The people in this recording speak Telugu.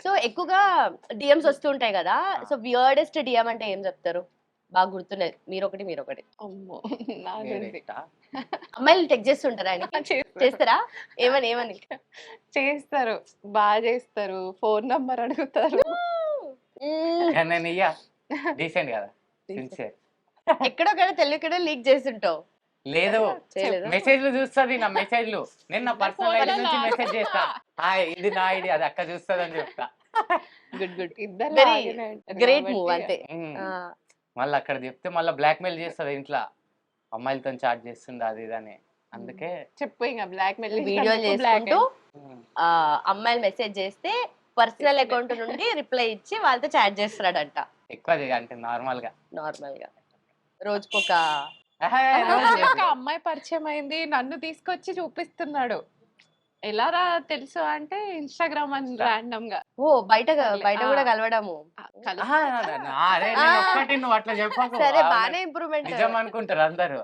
సో ఎక్కువగా డిఎమ్స్ వస్తుంటాయి కదా, సో వియర్డెస్ట్ డిఎం అంటే ఏం చెప్తారు? బాగా గుర్తున్నది మీరొకటి. అమ్మో నాది అమ్మాయిలు టెక్ చేస్తుంటారా ఆయనకి? చేస్తారా? ఏమని? చేస్తారు, బాగా చేస్తారు, ఫోన్ నంబర్ అడుగుతారు. నేను ఇయ్యా డీసెంట్ కదా, సిన్సియర్. ఎక్కడొక్కడ తెలియకడ లీక్ చేస్తుంటావు. లేదు, చేయలేదా? మెసేజ్లు చూస్తుంది, నా మెసేజ్లు. నేను నా పర్సనల్ ఐడి నుంచి మెసేజ్ చేస్తా, హాయ్ ఇది నా ఐడి, అది అక్క చూస్తుంది అని చెప్తా. గుడ్. ఇద్దరు వెరీ లాగానే ఉంటారు గ్రేట్ కాబట్టి మూవ్ అంతే. మళ్ళీ అక్కడ చెప్తే మళ్ళీ బ్లాక్మెయిల్ చేస్తుంది ఇంట్లో, అమ్మాయిలతో చాట్ చేస్తుంది అది ఇది అని. అందుకే చెప్పు ఇంకా బ్లాక్ మెయిల్ వీడియోలు చేసుకుంటూ అమ్మాయిలు మెసేజ్ చేస్తే పర్సనల్ అకౌంట్ నుండి రిప్లై ఇచ్చి వాళ్ళతో చాట్ చేస్తున్నాడంట. ఎక్కువ అంటే నార్మల్ గా రోజుకొక ఒక అమ్మాయి పరిచయం అయింది, నన్ను తీసుకొచ్చి చూపిస్తున్నాడు. ఎలా రా తెలుసు అంటే ఇన్స్టాగ్రామ్ అని రాండమ్ గా. ఓ బయట కూడా కలవడము. అరే నేను ఒక్కటి, నువ్వు అట్లా చెప్పకు, సరే బానే ఇంప్రూవ్మెంట్. నిజం అనుకుంటారు అందరు.